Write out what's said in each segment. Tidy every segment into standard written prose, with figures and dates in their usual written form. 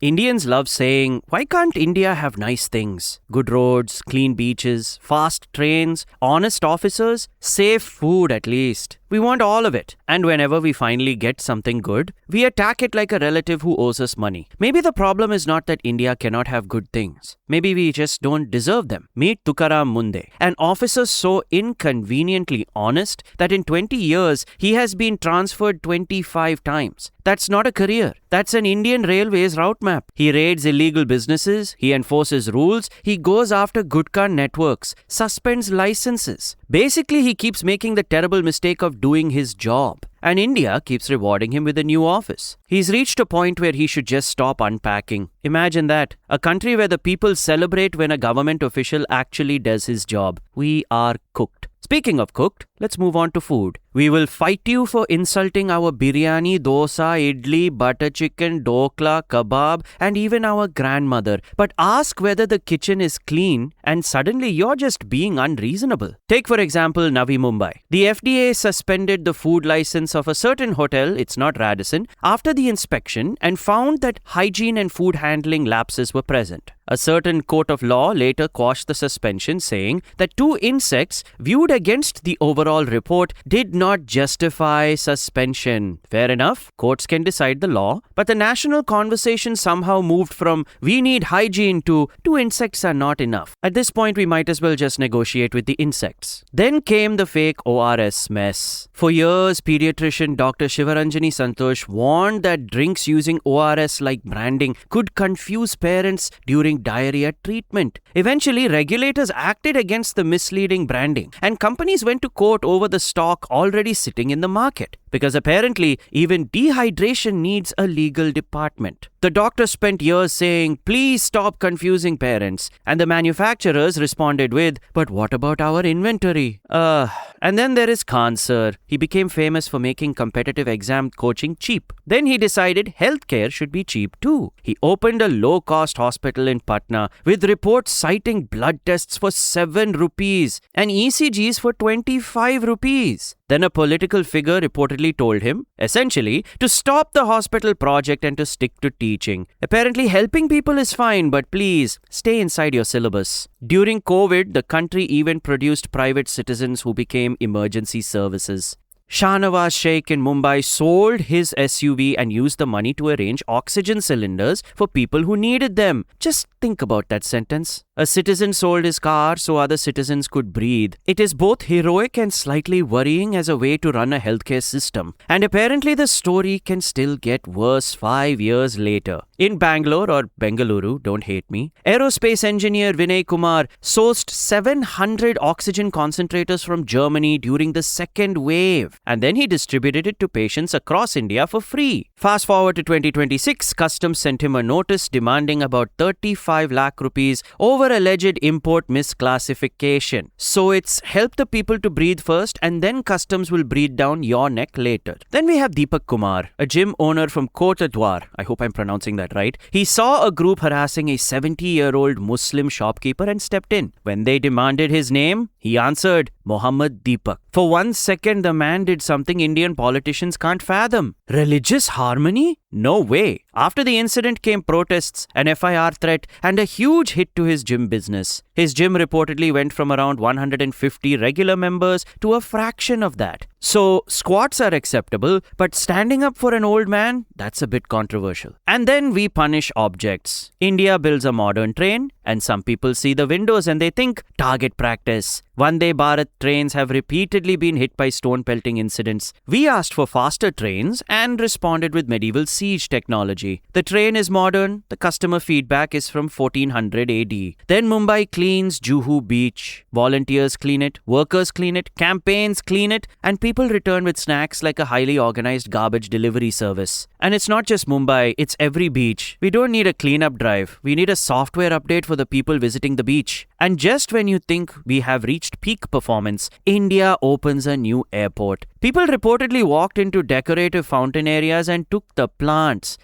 Indians love saying, why can't India have nice things? Good roads, clean beaches, fast trains, honest officers, safe food at least. We want all of it. And whenever we finally get something good, we attack it like a relative who owes us money. Maybe the problem is not that India cannot have good things. Maybe we just don't deserve them. Meet Tukaram Mundhe, an officer so inconveniently honest that in 20 years, he has been transferred 25 times. That's not a career. That's an Indian Railways route map. He raids illegal businesses, he enforces rules, he goes after Gutkan networks, suspends licenses. Basically, he keeps making the terrible mistake of doing his job. And India keeps rewarding him with a new office. He's reached a point where he should just stop unpacking. Imagine that. A country where the people celebrate when a government official actually does his job. We are cooked. Speaking of cooked, let's move on to food. We will fight you for insulting our biryani, dosa, idli, butter chicken, dokla, kebab, and even our grandmother. But ask whether the kitchen is clean and suddenly you're just being unreasonable. Take for example Navi Mumbai. The FDA suspended the food license of a certain hotel, it's not Radisson, after the inspection and found that hygiene and food handling lapses were present. A certain court of law later quashed the suspension, saying that 2 insects viewed against the overall report did not justify suspension. Fair enough, courts can decide the law, but the national conversation somehow moved from we need hygiene to 2 insects are not enough. At this point, we might as well just negotiate with the insects. Then came the fake ORS mess. For years, pediatrician Dr. Shivaranjani Santosh warned that drinks using ORS-like branding could confuse parents during diarrhea treatment. Eventually, regulators acted against the misleading branding, and companies went to court over the stock already sitting in the market. Because apparently, even dehydration needs a legal department. The doctor spent years saying, please stop confusing parents. And the manufacturers responded with, but what about our inventory? And then there is Khan sir. He became famous for making competitive exam coaching cheap. Then he decided healthcare should be cheap too. He opened a low-cost hospital in Patna with reports citing blood tests for 7 rupees and ECGs for 25 rupees. Then a political figure reportedly told him, essentially, to stop the hospital project and to stick to teaching. Apparently, helping people is fine, but please, stay inside your syllabus. During COVID, the country even produced private citizens who became emergency services. Shahnawaz Sheikh in Mumbai sold his SUV and used the money to arrange oxygen cylinders for people who needed them. Just think about that sentence. A citizen sold his car so other citizens could breathe. It is both heroic and slightly worrying as a way to run a healthcare system. And apparently the story can still get worse 5 years later. In Bangalore or Bengaluru, don't hate me, aerospace engineer Vinay Kumar sourced 700 oxygen concentrators from Germany during the second wave. And then he distributed it to patients across India for free. Fast forward to 2026, Customs sent him a notice demanding about 35 lakh rupees over alleged import misclassification. So it's help the people to breathe first and then Customs will breathe down your neck later. Then we have Deepak Kumar, a gym owner from Kotadwar. I hope I'm pronouncing that right. He saw a group harassing a 70-year-old Muslim shopkeeper and stepped in. When they demanded his name, he answered, Mohammed Deepak. For 1 second, the man did something Indian politicians can't fathom. Religious harmony? No way. After the incident came protests, an FIR threat, and a huge hit to his gym business. His gym reportedly went from around 150 regular members to a fraction of that. So, squats are acceptable, but standing up for an old man, that's a bit controversial. And then we punish objects. India builds a modern train, and some people see the windows and they think, target practice. Vande Bharat trains have repeatedly been hit by stone pelting incidents. We asked for faster trains and responded with medieval siege technology. The train is modern, the customer feedback is from 1400 AD. Then Mumbai cleans Juhu beach. Volunteers clean it, workers clean it, campaigns clean it, and people return with snacks like a highly organized garbage delivery service. And it's not just Mumbai, it's every beach. We don't need a cleanup drive. We need a software update for the people visiting the beach. And just when you think we have reached peak performance, India opens a new airport. People reportedly walked into decorative fountain areas and took the plants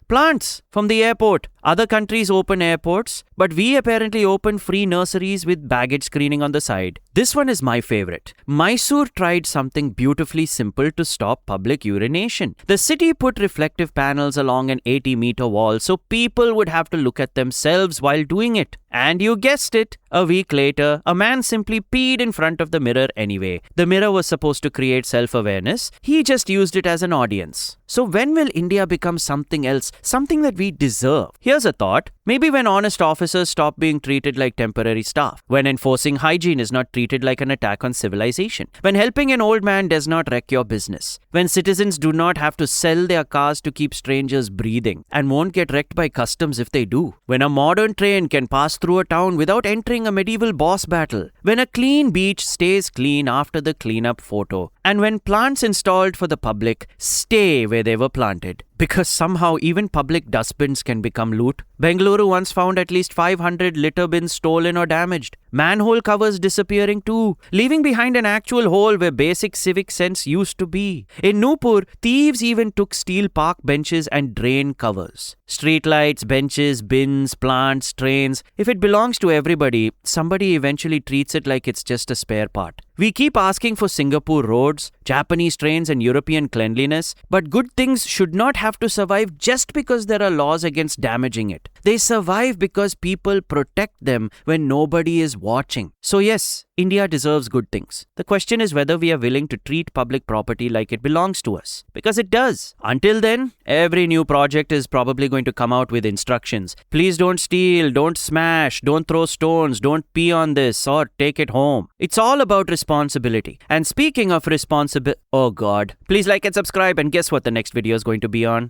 from the airport. Other countries open airports, but we apparently open free nurseries with baggage screening on the side. This one is my favorite. Mysore tried something beautifully simple to stop public urination. The city put reflective pads panels along an 80-meter wall so people would have to look at themselves while doing it. And you guessed it, a week later, a man simply peed in front of the mirror anyway. The mirror was supposed to create self-awareness. He just used it as an audience. So when will India become something else, something that we deserve? Here's a thought. Maybe when honest officers stop being treated like temporary staff. When enforcing hygiene is not treated like an attack on civilization. When helping an old man does not wreck your business. When citizens do not have to sell their cars to keep strangers breathing and won't get wrecked by customs if they do. When a modern train can pass through a town without entering a medieval boss battle. When a clean beach stays clean after the cleanup photo. And when plants installed for the public stay where they were planted. Because somehow even public dustbins can become loot. Bengaluru once found at least 500 litter bins stolen or damaged. Manhole covers disappearing too, leaving behind an actual hole where basic civic sense used to be. In Nupur, thieves even took steel park benches and drain covers. Streetlights, benches, bins, plants, trains. If it belongs to everybody, somebody eventually treats it like it's just a spare part. We keep asking for Singapore roads, Japanese trains and European cleanliness, but good things should not have to survive just because there are laws against damaging it. They survive because people protect them when nobody is watching. So yes, India deserves good things. The question is whether we are willing to treat public property like it belongs to us. Because it does. Until then, every new project is probably going to come out with instructions. Please don't steal, don't smash, don't throw stones, don't pee on this or take it home. It's all about responsibility. And speaking of responsibility, oh god, please like and subscribe and guess what the next video is going to be on?